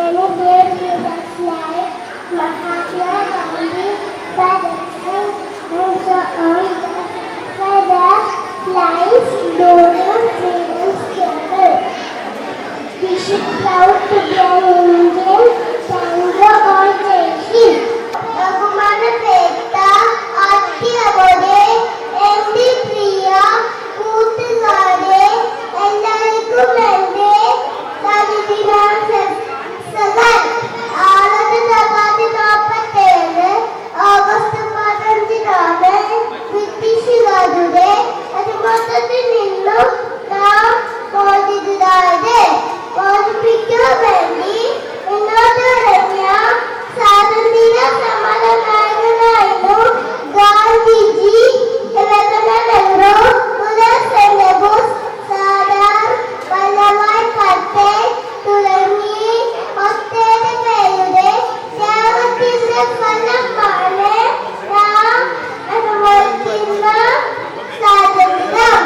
Many great leaders like Mahatma Gandhi, Bhagat and so on for their lives during freedom struggle. We should proud to be an Indian. Thank you all, Jai Hind. ബഹുമാനപ്പെട്ട അധ്യാപകരെ, എന്റെ പ്രിയ കൂട്ടുകാരെ, എല്ലാവർക്കും എന്റെ നന്ദിനാശംസകൾ. 1947 August 15-നാണ് ബ്രിട്ടീഷുകാരുടെ അനുമോദത്തിൽ നിന്നും നാം മോചിതരായത്. മോചിപ്പിക്കാൻ വേണ്ടി മുന്നോട്ടിറങ്ങിയ സ്വാതന്ത്ര്യ സമര നായകനായിരുന്നു ഗാന്ധിജി, ജവഹർലാൽ നെഹ്റു, സുഭാഷ് ചന്ദ്രബോസ്, സർദാർ വല്ലഭായ് പട്ടേൽ തുടങ്ങി ഒട്ടേറെ പേരുടെ ത്യാഗത്തിന്റെ ഫലമാണ് നാം അനുഭവിക്കുന്ന സ്വാതന്ത്ര്യം.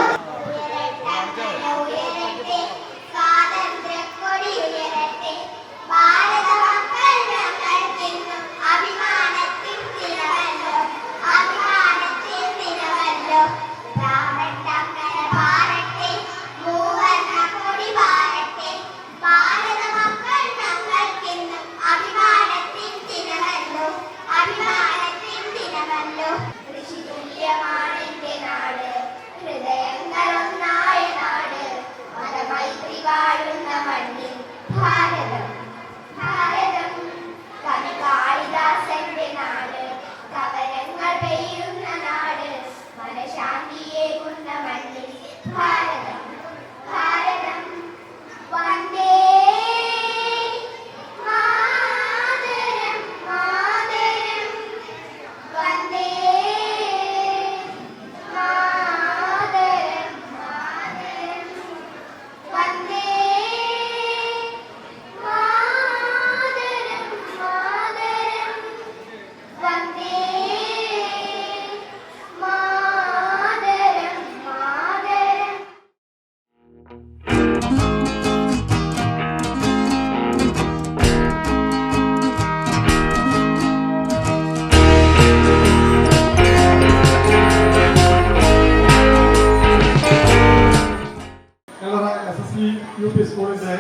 UP സ്കൂളിന്റെ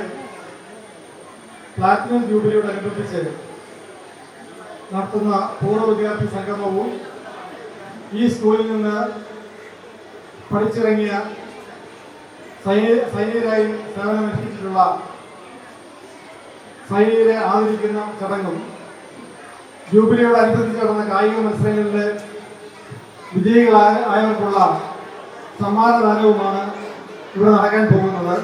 പ്ലാറ്റിനം ജൂബിലിയോടനുബന്ധിച്ച് നടത്തുന്ന പൂർവ്വ വിദ്യാർത്ഥി സംഗമവും ഈ സ്കൂളിൽ നിന്ന് പഠിച്ചിറങ്ങിയ സൈനികരായി സേവനമനുഷ്ഠിച്ചിട്ടുള്ള സൈനികരെ ആദരിക്കുന്ന ചടങ്ങും ജൂബിലിയോടനുബന്ധിച്ച് നടന്ന കായിക മത്സരങ്ങളിലെ വിജയികളായവർക്കുള്ള സമ്മാനദാനവുമാണ് ഇവിടെ നടക്കാൻ പോകുന്നത്.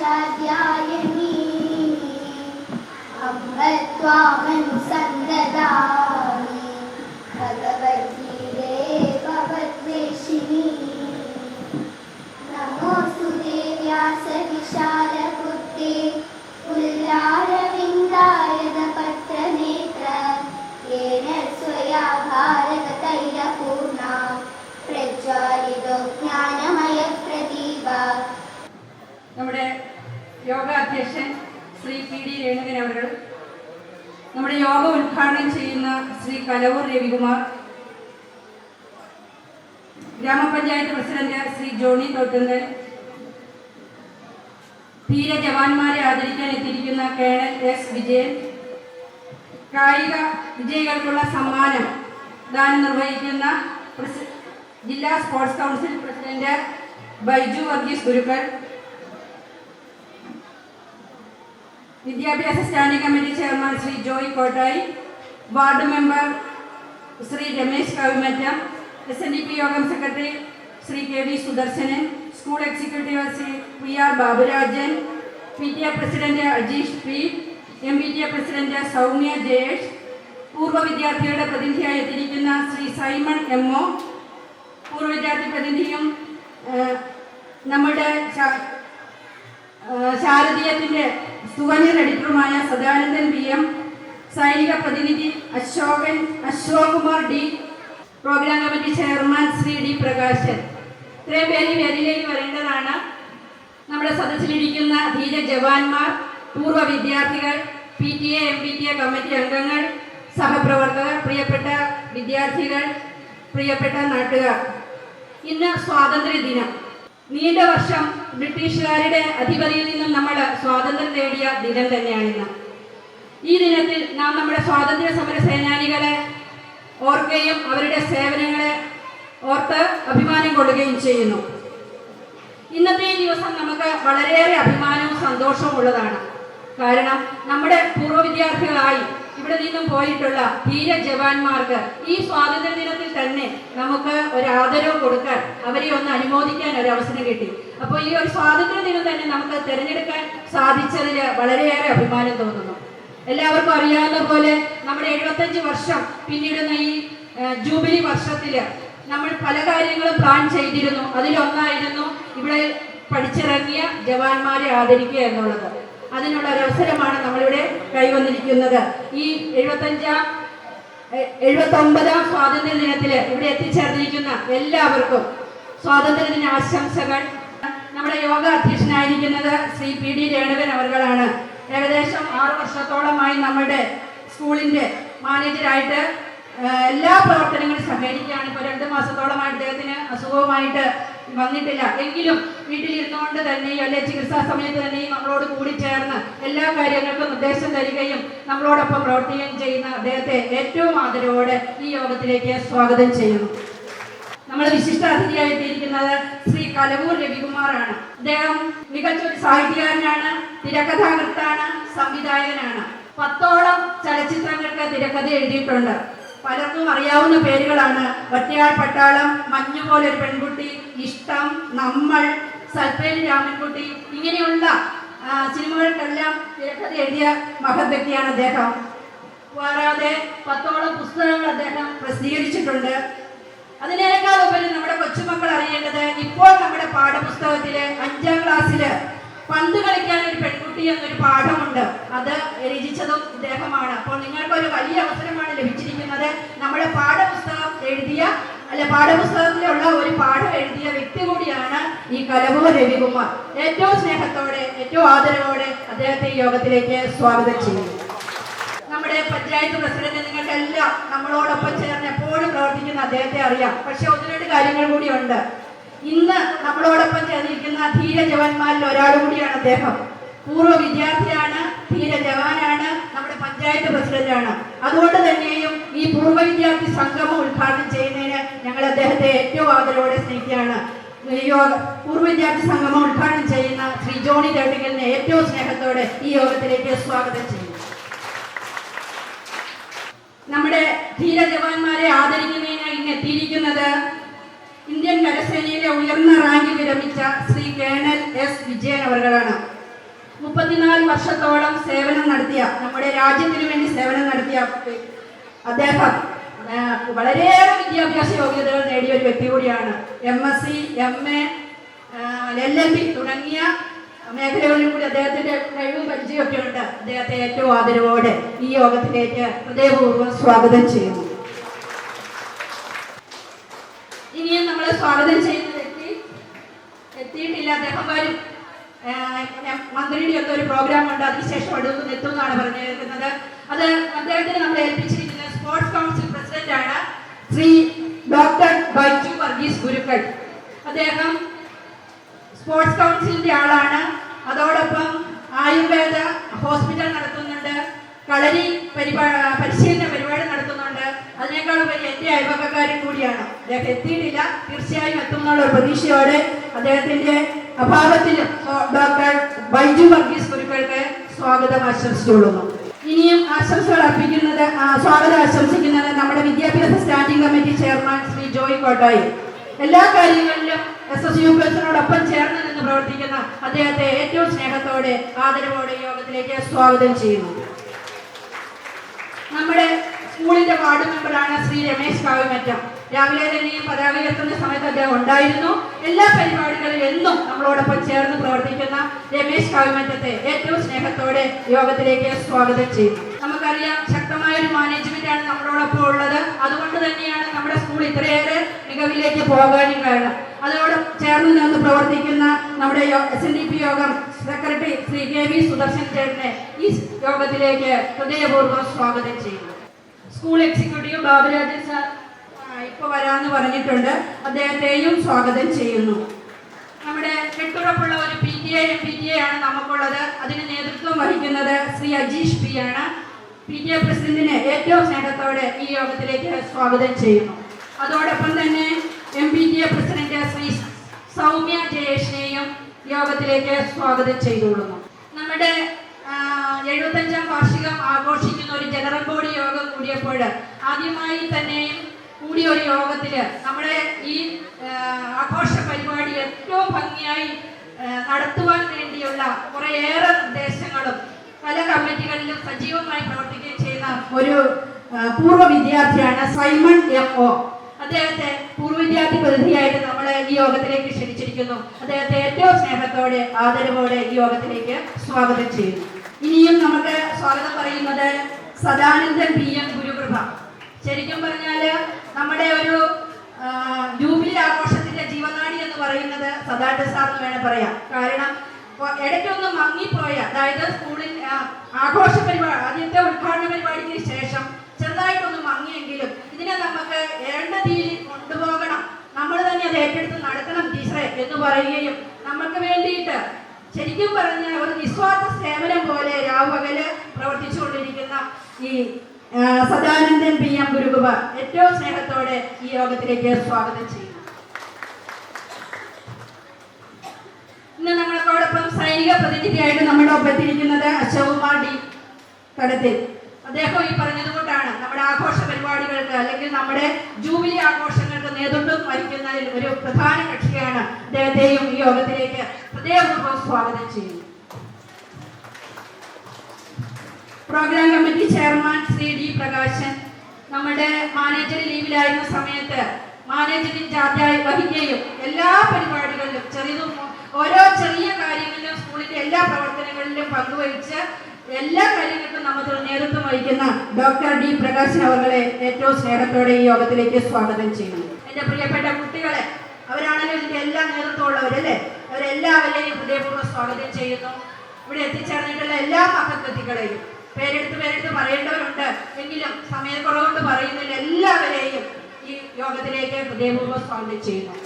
അഷ്ടാദശാധ്യായിനി അമൃത്വാമനുസന്ധദാമി ഭഗവദ്ഗീതേ ഭവദ്വേഷിണി നമോസ്തുതേ വ്യാസവിശാലബുദ്ധേ പുല്ലാരവിന്ദായത പത്രനേത്ര യേന സ്വയാ ഭാരതതൈലപൂർണ പ്രജ്വാലിതോ ജ്ഞാനമയ പ്രദീപ. നമ്മുടെ യോഗാധ്യക്ഷൻ ശ്രീ പി ഡി രേണുകൻ അവർ, നമ്മുടെ യോഗ ഉദ്ഘാടനം ചെയ്യുന്ന ശ്രീ കലവൂർ രവികുമാർ, ഗ്രാമപഞ്ചായത്ത് പ്രസിഡന്റ് ശ്രീ ജോണി തോട്ടുങ്കൽ, ധീര ജവാന്മാരെ ആദരിക്കാൻ എത്തിയിരിക്കുന്ന കേണൽ എസ് വിജയൻ, കായിക വിജയികൾക്കുള്ള സമ്മാനം ദാനം നിർവഹിക്കുന്ന ജില്ലാ sports council president Baiju Varghese Gurukkal, വിദ്യാഭ്യാസ standing committee chairman Shri Joy Kottayi, ward member Shri Ramesh Kavimattam, SNDP യോഗം secretary Shri K V Sudarshanan, school executive Shri PR Baburajan, PTA president Ajeesh P, MPTA president Soumya Jayesh, പൂർവ്വ വിദ്യാർത്ഥികളുടെ പ്രതിനിധിയായി എത്തിയിരിക്കുന്ന ശ്രീ സൈമൺ MO, പൂർവ്വ വിദ്യാർത്ഥി പ്രതിനിധിയും നമ്മുടെ ശാരദീയത്തിൻ്റെ സുവനീർ എഡിറ്ററുമായ സദാനന്ദൻ PM, സൈനിക പ്രതിനിധി Ashok Kumar D, programme committee chairman Shri D Prakashan, ഇത്രയും പേര് വേദിയിലേക്ക് വരേണ്ടതാണ്. നമ്മുടെ സദസ്സിലിരിക്കുന്ന ധീര ജവാന്മാർ, പൂർവ്വ വിദ്യാർത്ഥികൾ, PTA MPTA കമ്മിറ്റി അംഗങ്ങൾ, സഹപ്രവർത്തകർ, പ്രിയപ്പെട്ട വിദ്യാർത്ഥികൾ, പ്രിയപ്പെട്ട നാട്ടുകാർ, ഇന്ന് സ്വാതന്ത്ര്യ ദിനം. നീണ്ട വർഷം ബ്രിട്ടീഷുകാരുടെ അധിപതിയിൽ നിന്നും നമ്മൾ സ്വാതന്ത്ര്യം നേടിയ ദിനം തന്നെയാണിന്ന്. ഈ ദിനത്തിൽ നാം നമ്മുടെ സ്വാതന്ത്ര്യ സമര സേനാനികളെ ഓർക്കുകയും അവരുടെ സേവനങ്ങളെ ഓർത്ത് അഭിമാനം കൊള്ളുകയും ചെയ്യുന്നു. ഇന്നത്തെ ഈ ദിവസം നമുക്ക് വളരെയേറെ അഭിമാനവും സന്തോഷവും ഉള്ളതാണ്. കാരണം നമ്മുടെ പൂർവ്വ വിദ്യാർത്ഥികളായി ഇവിടെ നിന്നും പോയിട്ടുള്ള ധീര ജവാന്മാർക്ക് ഈ സ്വാതന്ത്ര്യ ദിനത്തിൽ തന്നെ നമുക്ക് ഒരു ആദരവ് കൊടുക്കാൻ, അവരെ ഒന്ന് അനുമോദിക്കാൻ ഒരു അവസരം കിട്ടി. അപ്പോൾ ഈ ഒരു സ്വാതന്ത്ര്യ ദിനം തന്നെ നമുക്ക് തിരഞ്ഞെടുക്കാൻ സാധിച്ചതിൽ വളരെയേറെ അഭിമാനം തോന്നുന്നു. എല്ലാവർക്കും അറിയാവുന്ന പോലെ നമ്മുടെ 75 വർഷം പിന്നിടുന്ന ഈ ജൂബിലി വർഷത്തില് നമ്മൾ പല കാര്യങ്ങളും പ്ലാൻ ചെയ്തിരുന്നു. അതിലൊന്നായിരുന്നു ഇവിടെ പഠിച്ചിറങ്ങിയ ജവാന്മാരെ ആദരിക്കുക എന്നുള്ളത്. അതിനുള്ള ഒരു അവസരമാണ് നമ്മളിവിടെ കൈവന്നിരിക്കുന്നത്. ഈ 79ാം സ്വാതന്ത്ര്യ ദിനത്തില് ഇവിടെ എത്തിച്ചേർന്നിരിക്കുന്ന എല്ലാവർക്കും സ്വാതന്ത്ര്യ ദിന ആശംസകൾ. നമ്മുടെ യോഗ അധ്യക്ഷനായിരിക്കുന്നത് ശ്രീ PD രേണുകൻ അവർകളാണ്. ഏകദേശം 6 വർഷത്തോളമായി നമ്മുടെ സ്കൂളിന്റെ മാനേജരായിട്ട് എല്ലാ പ്രവർത്തനങ്ങളും സഹകരിക്കുകയാണ്. ഇപ്പോൾ 2 മാസത്തോളമായി അദ്ദേഹത്തിന് അസുഖവുമായിട്ട് വന്നിട്ടില്ല. എങ്കിലും വീട്ടിലിരുന്നുകൊണ്ട് തന്നെയും അല്ലെ ചികിത്സാ സമയത്ത് തന്നെയും നമ്മളോട് കൂടി ചേർന്ന് എല്ലാ കാര്യങ്ങൾക്കും നിർദ്ദേശം തരികയും നമ്മളോടൊപ്പം പ്രവർത്തിക്കുകയും ചെയ്യുന്ന അദ്ദേഹത്തെ ഏറ്റവും ആദരവോടെ ഈ യോഗത്തിലേക്ക് സ്വാഗതം ചെയ്യുന്നു. നമ്മൾ വിശിഷ്ടാതിഥിയായി എത്തിയിരിക്കുന്നത് ശ്രീ കലവൂർ രവികുമാറാണ്. അദ്ദേഹം മികച്ച ഒരു സാഹിത്യകാരനാണ്, തിരക്കഥാകൃത്താണ്, സംവിധായകനാണ്. 10ഓളം ചലച്ചിത്രങ്ങൾക്ക് തിരക്കഥ എഴുതിയിട്ടുണ്ട്. പലർക്കും അറിയാവുന്ന പേരുകളാണ് ഒറ്റയാൾ പട്ടാളം, മഞ്ഞുപോലൊരു പെൺകുട്ടി, ഇഷ്ടം, നമ്മൾ, സൽപ്പേരി രാമൻകുട്ടി, ഇങ്ങനെയുള്ള സിനിമകൾക്കെല്ലാം തിരക്കഥ എഴുതിയ മഹത് വ്യക്തിയാണ് അദ്ദേഹം. കൂടാതെ 10ഓളം പുസ്തകങ്ങൾ അദ്ദേഹം പ്രസിദ്ധീകരിച്ചിട്ടുണ്ട്. അതിനേക്കാൾ ഉപരി നമ്മുടെ കൊച്ചുമക്കൾ അറിയേണ്ടത് ഇപ്പോൾ നമ്മുടെ പാഠപുസ്തകത്തില് 5ാം ക്ലാസ്സില് പന്ത് കളിക്കാൻ ഒരു പെൺകുട്ടി എന്നൊരു പാഠമുണ്ട്. അത് രചിച്ചതും ഇദ്ദേഹമാണ്. അപ്പോൾ നിങ്ങൾക്കൊരു വലിയ അവസരമാണ് ലഭിച്ചിരിക്കുന്നത്. നമ്മുടെ പാഠപുസ്തകം എഴുതിയ പാഠപുസ്തകത്തിലുള്ള ഒരു പാഠം എഴുതിയ വ്യക്തി കൂടിയാണ് ഈ കലവൂർ രവികുമാർ. ഏറ്റവും സ്നേഹത്തോടെ, ഏറ്റവും ആദരവോടെ അദ്ദേഹത്തെ ഈ യോഗത്തിലേക്ക് സ്വാഗതം ചെയ്യുന്നു. നമ്മുടെ പഞ്ചായത്ത് പ്രസിഡന്റ് നിങ്ങൾക്കെല്ലാം നമ്മളോടൊപ്പം ചേർന്ന് എപ്പോഴും പ്രവർത്തിക്കുന്ന അദ്ദേഹത്തെ അറിയാം. പക്ഷെ 1-2 കാര്യങ്ങൾ കൂടിയുണ്ട്. ഇന്ന് നമ്മളോടൊപ്പം ചേർന്നിരിക്കുന്ന ധീര ജവാന്മാരിൽ ഒരാൾ കൂടിയാണ് അദ്ദേഹം. പൂർവ്വ വിദ്യാർത്ഥിയാണ്, ധീര ജവാനാണ്, നമ്മുടെ പഞ്ചായത്ത് പ്രസിഡന്റാണ്. അതുകൊണ്ട് തന്നെയും ഈ പൂർവ്വ വിദ്യാർത്ഥി സംഗമം ഉദ്ഘാടനം ചെയ്യുന്നതിന് ഞങ്ങൾ അദ്ദേഹത്തെ ഏറ്റവും ആദരവോടെ സ്നേഹിക്കുകയാണ്. പൂർവ്വ വിദ്യാർത്ഥി സംഗമം ഉദ്ഘാടനം ചെയ്യുന്ന ശ്രീ ജോണി തേട്ടിക്കലിനെ ഏറ്റവും സ്നേഹത്തോടെ ഈ യോഗത്തിലേക്ക് സ്വാഗതം ചെയ്യുന്നു. നമ്മുടെ ധീര ജവാന്മാരെ ആദരിക്കുന്നതിനായി ഇന്ന് എത്തിയിരിക്കുന്നത് ഇന്ത്യൻ കരസേനയിലെ ഉയർന്ന റാങ്ക് വിരമിച്ച ശ്രീ കേണൽ S. വിജയൻ അവർകളാണ്. 34 വർഷത്തോളം സേവനം നടത്തിയ, നമ്മുടെ രാജ്യത്തിന് വേണ്ടി സേവനം നടത്തിയ അദ്ദേഹം വളരെയേറെ വിദ്യാഭ്യാസ യോഗ്യതകൾ നേടിയ ഒരു വ്യക്തി കൂടിയാണ്. MSc, MA, LLB തുടങ്ങിയ മേഖലകളിലും കൂടി അദ്ദേഹത്തിന്റെ കഴിവും പരിചയമൊക്കെ ഉണ്ട്. അദ്ദേഹത്തെ ഏറ്റവും ആദരവോടെ ഈ യോഗത്തിലേക്ക് ഹൃദയപൂർവ്വം സ്വാഗതം ചെയ്യുന്നു. ഇനിയും നമ്മളെ സ്വാഗതം ചെയ്യുന്ന വ്യക്തി എത്തിയിട്ടില്ല. അദ്ദേഹം വരും. മന്ത്രിയുടെ ഒക്കെ ഒരു പ്രോഗ്രാം ഉണ്ട്, അതിനുശേഷം അടുത്ത് എത്തുമെന്നാണ് പറഞ്ഞിരിക്കുന്നത്. അത് അദ്ദേഹത്തിന് നമ്മൾ ഏൽപ്പിച്ചിരിക്കുന്നത് സ്പോർട്സ് കൗൺസിൽ പ്രസിഡന്റ് ആണ് ശ്രീ ഡോക്ടർ ബൈജു വർഗീസ് ഗുരുക്കൾ. അദ്ദേഹം സ്പോർട്സ് കൗൺസിലിന്റെ ആളാണ്. അതോടൊപ്പം ആയുർവേദ ഹോസ്പിറ്റൽ നടത്തുന്നുണ്ട്, കളരി പരിശീലന പരിപാടി നടത്തുന്നുണ്ട്. അതിനേക്കാൾ ഉപരി എൻ്റെ അയൽപക്കക്കാരൻ കൂടിയാണ്. അദ്ദേഹം എത്തിയിട്ടില്ല, തീർച്ചയായും എത്തുമെന്നുള്ള ഒരു പ്രതീക്ഷയോടെ അദ്ദേഹത്തിന്റെ അഭാവത്തിലും ഡോക്ടർ ബൈജു വർഗീസ് ഗുരുക്കൾക്ക് സ്വാഗതം ആശംസിച്ചുകൊള്ളുന്നു. ഇനിയും ആശംസകൾ അർപ്പിക്കുന്നത്, സ്വാഗതം ആശംസിക്കുന്നത് നമ്മുടെ വിദ്യാഭ്യാസ standing committee chairman Shri Joy Kottayi. എല്ലാ കാര്യങ്ങളിലും SSUPSനോടൊപ്പം ചേർന്ന് നിന്ന് പ്രവർത്തിക്കുന്ന അദ്ദേഹത്തെ ഏറ്റവും സ്നേഹത്തോടെ ആദരവോടെ യോഗത്തിലേക്ക് സ്വാഗതം ചെയ്യുന്നു. നമ്മുടെ സ്കൂളിന്റെ വാർഡ് മെമ്പറാണ് ശ്രീ രമേശ് കാവിമറ്റം. രാവിലെ തന്നെയും പതാക ഉയർത്തുന്ന സമയത്ത് അദ്ദേഹം ഉണ്ടായിരുന്നു. എല്ലാ പരിപാടികളിലും എന്നും നമ്മളോടൊപ്പം ചേർന്ന് പ്രവർത്തിക്കുന്ന രമേശ് കാവിമറ്റത്തെ ഏറ്റവും സ്നേഹത്തോടെ യോഗത്തിലേക്ക് സ്വാഗതം ചെയ്യുന്നു. നമുക്കറിയാം, ശക്തമായ ഒരു മാനേജ്മെന്റ് ആണ് നമ്മളോടൊപ്പം ഉള്ളത്. അതുകൊണ്ട് തന്നെയാണ് നമ്മുടെ സ്കൂൾ ഇത്രയേറെ മികവിലേക്ക് പോകാനും കാരണം. അതോടൊപ്പം ചേർന്ന് നിന്ന് പ്രവർത്തിക്കുന്ന നമ്മുടെ SNDP യോഗം സെക്രട്ടറി ശ്രീ KV സുദർശൻ ചേട്ടനെ ഈ യോഗത്തിലേക്ക് ഹൃദയപൂർവ്വം സ്വാഗതം ചെയ്യുന്നു. സ്കൂൾ എക്സിക്യൂട്ടീവ് ബാബുരാജൻ സാർ ഇപ്പോൾ വരാമെന്ന് പറഞ്ഞിട്ടുണ്ട്. അദ്ദേഹത്തെയും സ്വാഗതം ചെയ്യുന്നു. നമ്മുടെ കെട്ടുറപ്പുള്ള ഒരു PTA MPTA ആണ് നമുക്കുള്ളത്. അതിന് നേതൃത്വം വഹിക്കുന്നത് ശ്രീ അജീഷ് P ആണ്. PTA പ്രസിഡന്റിനെ ഏറ്റവും സ്നേഹത്തോടെ ഈ യോഗത്തിലേക്ക് സ്വാഗതം ചെയ്യുന്നു. അതോടൊപ്പം തന്നെ MPTA പ്രസിഡന്റ് ശ്രീ സൗമ്യ ജയേഷിനെയും യോഗത്തിലേക്ക് സ്വാഗതം ചെയ്തുകൊള്ളുന്നു. നമ്മുടെ 75ാം വാർഷികം ആഘോഷിക്കുന്ന ഒരു ജനറൽ ബോഡി യോഗം കൂടിയപ്പോൾ ആദ്യമായി തന്നെയും കൂടിയ ഒരു യോഗത്തില് നമ്മുടെ ഈ ആഘോഷ പരിപാടി ഏറ്റവും ഭംഗിയായി നടത്തുവാൻ വേണ്ടിയുള്ള കുറേയേറെ നിർദ്ദേശങ്ങളും പല കമ്മിറ്റികളിലും സജീവമായി പ്രവർത്തിക്കുകയും ചെയ്യുന്ന ഒരു പൂർവ്വ വിദ്യാർത്ഥിയാണ് സൈമൺ MO. അദ്ദേഹത്തെ പൂർവ്വ വിദ്യാർത്ഥി പ്രതിനിധിയായിട്ട് നമ്മൾ ഈ യോഗത്തിലേക്ക് ക്ഷണിച്ചിരിക്കുന്നു. അദ്ദേഹത്തെ ഏറ്റവും സ്നേഹത്തോടെ ആദരവോടെ ഈ യോഗത്തിലേക്ക് സ്വാഗതം ചെയ്യുന്നു. ഇനിയും നമുക്ക് സ്വാഗതം പറയുന്നത് സദാനന്ദൻ PM ഗുരുകൃപ. ശരിക്കും പറഞ്ഞാല് നമ്മുടെ ഒരു ജൂബിലി ആഘോഷത്തിന്റെ ജീവനാടി എന്ന് പറയുന്നത് സദാനന്ദ സാർ എന്ന് വേണം പറയാം. കാരണം ഇടയ്ക്കൊന്ന് മങ്ങിപ്പോയ, അതായത് സ്കൂളിൽ ആഘോഷ പരിപാടി ആദ്യത്തെ ഉദ്ഘാടന പരിപാടിക്ക് ശേഷം ചെറുതായിട്ടൊന്ന് മങ്ങിയെങ്കിലും ഇതിനെ നമുക്ക് ഏണ്ടതിയിൽ കൊണ്ടുപോകണം, നമ്മൾ തന്നെ അത് ഏറ്റെടുത്ത് നടത്തണം ടീച്ചറെ എന്ന് പറയുകയും നമുക്ക് വേണ്ടിയിട്ട് ശരിക്കും പറഞ്ഞ ഒരു നിസ്വാർത്ഥ സേവനം പോലെ രാവുപകല് പ്രവർത്തിച്ചുകൊണ്ടിരിക്കുന്ന ഈ സദാനന്ദൻ PM ഗുരുകുബ ഏറ്റവും സ്നേഹത്തോടെ ഈ യോഗത്തിലേക്ക് സ്വാഗതം ചെയ്യുന്നു. ഇന്ന് നമ്മളോടൊപ്പം സൈനിക പ്രതിനിധിയായിട്ട് നമ്മുടെ ഒപ്പത്തിരിക്കുന്നത് അശോകുമാർ D കടത്തിൽ. അദ്ദേഹം ഈ പറഞ്ഞതുകൊണ്ടാണ് നമ്മുടെ ആഘോഷ പരിപാടികൾക്ക് അല്ലെങ്കിൽ നമ്മുടെ ജൂബിലി ആഘോഷങ്ങൾക്ക് നേതൃത്വം വഹിക്കുന്നതിൽ ഒരു പ്രധാന കക്ഷിയാണ്. അദ്ദേഹത്തെയും ഈ യോഗത്തിലേക്ക് ഹൃദയപൂർവ്വം സ്വാഗതം ചെയ്യുന്നു. Programme committee chairman Shri D Prakashan നമ്മുടെ മാനേജർ ലീവിലായിരുന്ന സമയത്ത് മാനേജറിൻ ചാർജായി വഹിക്കുകയും എല്ലാ പരിപാടികളിലും ചെറിയതും ഓരോ ചെറിയ കാര്യങ്ങളിലും സ്കൂളിന്റെ എല്ലാ പ്രവർത്തനങ്ങളിലും പങ്കുവഹിച്ച് എല്ലാ കാര്യങ്ങൾക്കും നമുക്ക് നേതൃത്വം വഹിക്കുന്ന ഡോക്ടർ D പ്രകാശൻ അവരെ ഏറ്റവും സ്നേഹത്തോടെ ഈ യോഗത്തിലേക്ക് സ്വാഗതം ചെയ്യുന്നു. എന്റെ പ്രിയപ്പെട്ട കുട്ടികളെ, അവരാണല്ലോ ഇതിന്റെ എല്ലാ നേതൃത്വമുള്ളവരല്ലേ, അവരെല്ലാവരെയും ഹൃദയപൂർവ്വം സ്വാഗതം ചെയ്യുന്നു. ഇവിടെ എത്തിച്ചേർന്നിട്ടുള്ള എല്ലാ മഹത്വത്തികളെയും പേരെടുത്ത് പറയേണ്ടവരുണ്ട്, എങ്കിലും സമയക്കുറവുകൊണ്ട് പറയുന്നില്ല. എല്ലാവരെയും ഈ യോഗത്തിലേക്ക് ഹൃദയപൂർവ്വം സ്വാഗതം ചെയ്യുന്നു.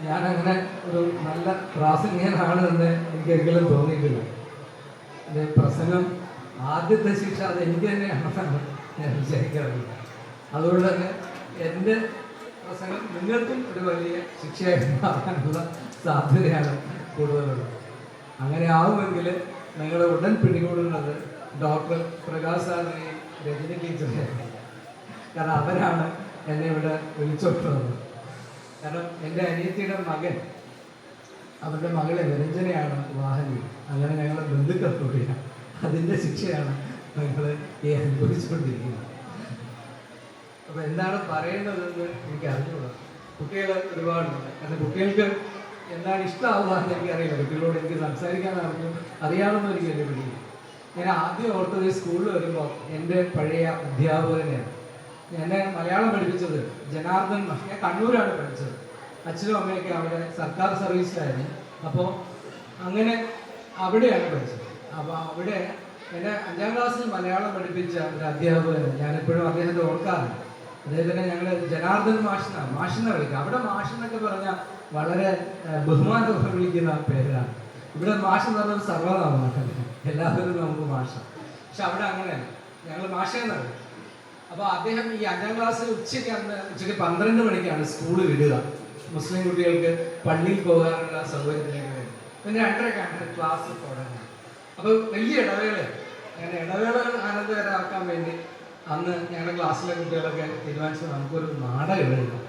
ഞാനങ്ങനെ ഒരു നല്ല പ്രാസംഗികനാണ് എന്ന് എനിക്ക് ഒരിക്കലും തോന്നിയിട്ടില്ല. എൻ്റെ പ്രസംഗം ആദ്യത്തെ ശിക്ഷ അത് എനിക്ക് തന്നെയാണെന്നാണ് ഞാൻ വിചാരിക്കാറില്ല. അതുകൊണ്ട് തന്നെ എൻ്റെ പ്രസംഗം നിങ്ങൾക്കും ഒരു വലിയ ശിക്ഷയായി മാറാനുള്ള സാധ്യതയാണ് കൂടുതലുള്ളത്. അങ്ങനെ ആവുമെങ്കിൽ നിങ്ങൾ ഉടൻ പിടികൂടുന്നത് ഡോക്ടർ പ്രകാശ് സാറിനെയും രജനി ടീച്ചറെയാണ്. കാരണം അവരാണ് എന്നെ ഇവിടെ വിളിച്ചോട്ടുള്ളത്. കാരണം എൻ്റെ അനിയത്തിയുടെ മകൻ, അവരുടെ മകളെ നിരഞ്ജനയാണ് വാഹനം. അങ്ങനെ ഞങ്ങൾ ബന്ധുക്കൾ കൂടിയാണ്. അതിൻ്റെ ശിക്ഷയാണ് ഞങ്ങൾ ഈ അനുഭവിച്ചുകൊണ്ടിരിക്കുന്നത്. അപ്പോൾ എന്താണ് പറയേണ്ടതെന്ന് എനിക്ക് അറിഞ്ഞുകൂടാ. കുട്ടികൾ ഒരുപാടുണ്ട്. കാരണം കുട്ടികൾക്ക് എന്താണ് ഇഷ്ടമാവുക എന്ന് എനിക്കറിയില്ല. കുട്ടികളോട് എനിക്ക് സംസാരിക്കാൻ അറിയാമെന്ന് എനിക്ക് എൻ്റെ പിടിയില്ല. ഞാൻ ആദ്യം ഓർത്തത് സ്കൂളിൽ വരുമ്പോൾ എൻ്റെ പഴയ അധ്യാപകനെയാണ്. എന്നെ മലയാളം പഠിപ്പിച്ചത് ജനാർദ്ദൻ മാഷ്. ഞാൻ കണ്ണൂരാണ് പഠിച്ചത്. അച്ഛനും അമ്മയൊക്കെ അവിടെ സർക്കാർ സർവീസിലായിരുന്നു. അപ്പോൾ അങ്ങനെ അവിടെയാണ് പഠിച്ചത്. അപ്പോൾ അവിടെ എന്നെ 5ാം ക്ലാസ്സിൽ മലയാളം പഠിപ്പിച്ച ഒരു അധ്യാപകൻ, ഞാനെപ്പോഴും അദ്ദേഹത്തെ ഓർക്കാറുണ്ട്. അദ്ദേഹത്തിനെ ഞങ്ങൾ ജനാർദ്ദൻ മാഷെന്ന് വിളിക്കുക. അവിടെ മാഷെന്നൊക്കെ പറഞ്ഞാൽ വളരെ ബഹുമാനത്തോടെ വിളിക്കുന്ന പേരാണ്. ഇവിടെ മാഷ് എന്ന് പറഞ്ഞത് സർവ്വനാമമാണ്, എല്ലാവരും നമുക്ക് മാഷ. പക്ഷെ അവിടെ അങ്ങനെയല്ല, ഞങ്ങൾ മാഷെന്ന് പറയും. അപ്പോൾ അദ്ദേഹം ഈ 5ാം ക്ലാസ്സിൽ ഉച്ചയ്ക്ക് 12 മണിക്കാണ് സ്കൂൾ വിടുക. മുസ്ലിം കുട്ടികൾക്ക് പള്ളിയിൽ പോകാനുള്ള സൗകര്യത്തിലേക്ക് വേണ്ടി. പിന്നെ 2:30 ക്ലാസ് തുടങ്ങുന്നത്. അപ്പോൾ വലിയ ഇടവേള, അങ്ങനെ ഇടവേളകൾ ആനന്ദകരമാക്കാൻ വേണ്ടി അന്ന് ഞങ്ങളുടെ ക്ലാസ്സിലെ കുട്ടികളൊക്കെ തീരുമാനിച്ചത് നമുക്കൊരു നാടകം എഴുതാം.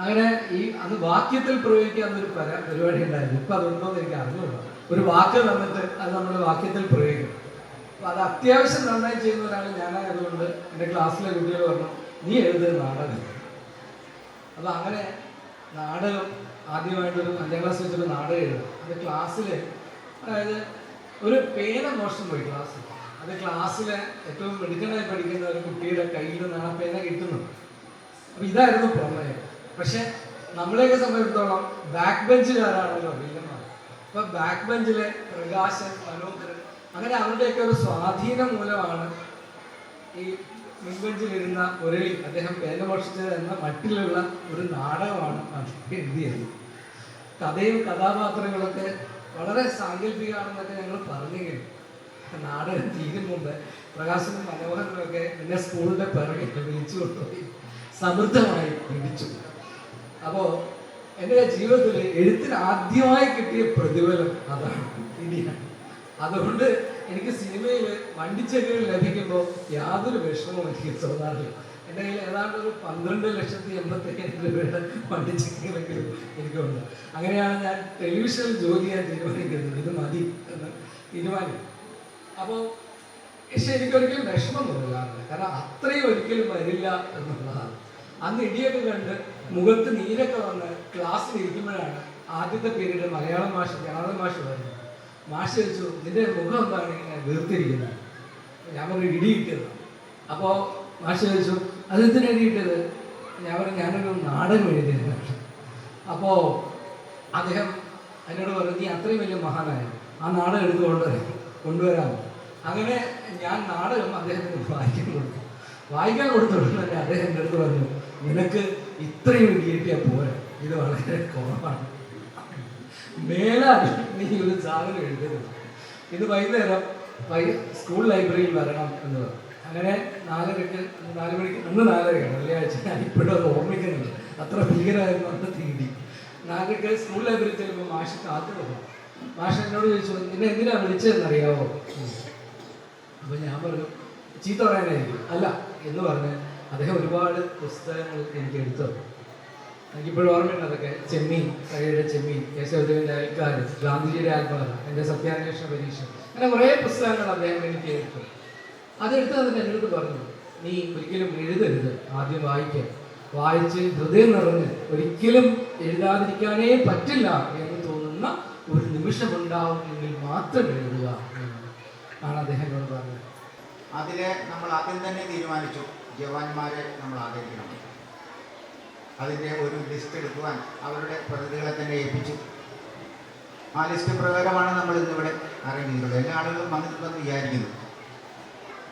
അങ്ങനെ ഈ അന്ന് വാക്യത്തിൽ പ്രയോഗിക്കാവുന്നൊരു പരിപാടി ഉണ്ടായിരുന്നു. ഇപ്പം അതുണ്ടോ എന്ന് എനിക്ക് അറിഞ്ഞുകൂടാ. ഒരു വാക്ക് തന്നിട്ട് അത് നമ്മൾ വാക്യത്തിൽ പ്രയോഗിക്കും. അപ്പോൾ അത് അത്യാവശ്യം നന്നായി ചെയ്യുന്ന ഒരാൾ ഞാനായതുകൊണ്ട് എൻ്റെ ക്ലാസ്സിലെ കുട്ടികൾ പറഞ്ഞു, നീ എഴുതുന്ന നാടകം. അപ്പോൾ അങ്ങനെ നാടകം ആദ്യമായിട്ടൊരു 5ാം ക്ലാസ് വെച്ചൊരു നാടകം എഴുതും. അത് ക്ലാസ്സിൽ, അതായത് ഒരു പേന മോഷണം പോയി ക്ലാസ്സിൽ. അത് ക്ലാസ്സിലെ ഏറ്റവും മിടുക്കനായി പഠിക്കുന്ന ഒരു കുട്ടിയുടെ കയ്യിൽ നിന്നാണ് പേന കിട്ടുന്നത്. അപ്പോൾ ഇതായിരുന്നു പ്രമേയം. പക്ഷെ നമ്മളെയൊക്കെ സംബന്ധിച്ചിടത്തോളം ബാക്ക് ബെഞ്ചുകാരാണല്ലോ വില്ലന്മാർ. അപ്പോൾ ബാക്ക് ബെഞ്ചിലെ പ്രകാശൻ, മനോഹരൻ, അങ്ങനെ അവരുടെയൊക്കെ ഒരു സ്വാധീനം മൂലമാണ് ഈ മുൻബെഞ്ചിലിരുന്ന മുരളി അദ്ദേഹം പേന മോഷിച്ചത് എന്ന മട്ടിലുള്ള ഒരു നാടകമാണ് അദ്ദേഹം എഴുതിയത്. കഥയും കഥാപാത്രങ്ങളൊക്കെ വളരെ സാങ്കല്പികമാണെന്നൊക്കെ ഞങ്ങൾ പറഞ്ഞെങ്കിലും നാടകം തീരും മുമ്പ് പ്രകാശനും മനോഹരനും ഒക്കെ എന്നെ സ്കൂളിൻ്റെ പിറകെ വിളിച്ചു കൊണ്ടുപോയി സമൃദ്ധമായി പിടിച്ചു. അപ്പോൾ എൻ്റെ ജീവിതത്തിൽ എഴുത്തിന് ആദ്യമായി കിട്ടിയ പ്രതിഫലം അതാണ്, ഇനിയാണ്. അതുകൊണ്ട് എനിക്ക് സിനിമയിൽ വണ്ടിച്ചെടികൾ ലഭിക്കുമ്പോൾ യാതൊരു വിഷമവും എനിക്ക് തോന്നാറില്ല. എൻ്റെ കയ്യിൽ ഏതാണ്ട് ഒരു 12,85,000 രൂപയുടെ വണ്ടിച്ചെടികളെങ്കിലും എനിക്കുണ്ട്. അങ്ങനെയാണ് ഞാൻ ടെലിവിഷനിൽ ജോലി ചെയ്യാൻ തീരുമാനിക്കുന്നത്. ഇത് മതി എന്ന് തീരുമാനിക്കും. അപ്പോൾ പക്ഷെ എനിക്കൊരിക്കലും വിഷമം തോന്നില്ലാറില്ല. കാരണം അത്രയും ഒരിക്കലും വരില്ല എന്നുള്ളതാണ്. അന്ന് ഇടിയൊക്കെ കണ്ട് മുഖത്ത് നീരൊക്കെ വന്ന് ക്ലാസ്സിൽ ഇരിക്കുമ്പോഴാണ് ആദ്യത്തെ പീരീഡ് മലയാളം ജനാർദ്ദൻ മാഷ് വരുന്നത്. മാഷ് ചോദിച്ചു, നിന്റെ മുഖം എന്താണ് ഇങ്ങനെ വീർത്തിരിക്കുന്നത്? ഞാൻ പറഞ്ഞു, ഇടി കിട്ടിയത്. അപ്പോൾ മാഷ് ചോദിച്ചു, അതെന്തിനാ ഇടി കിട്ടിയത്? ഞാൻ പറഞ്ഞു, ഞാനൊരു നാടകം എഴുതിയത്. അപ്പോൾ അദ്ദേഹം എന്നോട് പറഞ്ഞു, നീ അത്രയും വലിയ മഹാനായ ആ നാടകം എടുത്ത് കൊണ്ടുവരാമോ? അങ്ങനെ ഞാൻ നാടകം അദ്ദേഹത്തിന് വായിക്കാൻ കൊടുത്തോണ്ട് തന്നെ അദ്ദേഹം എൻ്റെ അടുത്ത് പറഞ്ഞു, നിനക്ക് ഇത്രയും ഇടി കിട്ടിയാൽ പോരാ, ഇത് വളരെ കുറവാണ്, മേലാൽ നീ ഒരു സാധനം എഴുതരുത്, ഇത് വൈകുന്നേരം സ്കൂൾ ലൈബ്രറിയിൽ വരണം എന്ന് പറഞ്ഞു. അങ്ങനെ 4 മണിക്ക് അന്ന് 4:30 വെള്ളിയാഴ്ച, ഞാൻ ഇപ്പോഴും അത് ഓർമ്മിക്കുന്നുണ്ട്, അത്ര ഭീകരമായിരുന്നു അന്ന് തീയതി. 4:00 സ്കൂൾ ലൈബ്രറി ചെല്ലുമ്പോൾ മാഷ് കാത്തു വന്നു. മാഷ് എന്നോട് ചോദിച്ചു, നിന്നെ എന്തിനാ വിളിച്ചതെന്നറിയാവോ? അപ്പോൾ ഞാൻ പറഞ്ഞു, ചീത്ത പറയാനായിരിക്കും. അല്ല എന്ന് പറഞ്ഞ് അദ്ദേഹം ഒരുപാട് പുസ്തകങ്ങൾ എനിക്ക് എടുത്തു. എനിക്കിപ്പോഴും ഓർമ്മയുണ്ട് അതൊക്കെ. ചെമ്മീൻ, കരയുടെ ചെമ്മീൻ, കേശവദേവൻ്റെ അയൽക്കാർ, ഗാന്ധിജിയുടെ ആത്മകഥ, എൻ്റെ സത്യാന്വേഷണ പരീക്ഷ, അങ്ങനെ കുറേ പുസ്തകങ്ങൾ അദ്ദേഹം എനിക്ക് എടുത്തു. അതെടുത്ത് അതിന് എൻ്റെ അടുത്ത് പറഞ്ഞു, നീ ഒരിക്കലും എഴുതരുത്, ആദ്യം വായിച്ച് ഹൃദയം നിറഞ്ഞ് ഒരിക്കലും എഴുതാതിരിക്കാനേ പറ്റില്ല എന്ന് തോന്നുന്ന ഒരു നിമിഷമുണ്ടാവുമെങ്കിൽ മാത്രം എഴുതുക ആണ് അദ്ദേഹം എന്നോട് പറഞ്ഞത്. അതിലെ നമ്മൾ ആദ്യം തന്നെ തീരുമാനിച്ചു, ജവാന്മാരെ നമ്മൾ ആദരിക്കണം. അതിൻ്റെ ഒരു ലിസ്റ്റ് എടുക്കുവാൻ അവരുടെ പ്രതിനിധികളെ തന്നെ ഏൽപ്പിച്ചു. ആ ലിസ്റ്റ് പ്രകാരമാണ് നമ്മൾ ഇന്നിവിടെ അറേഞ്ച് ചെയ്തിട്ടുള്ളത്. എല്ലാ ആളുകളും വന്നിട്ടുണ്ടെന്ന് വിചാരിക്കുന്നു.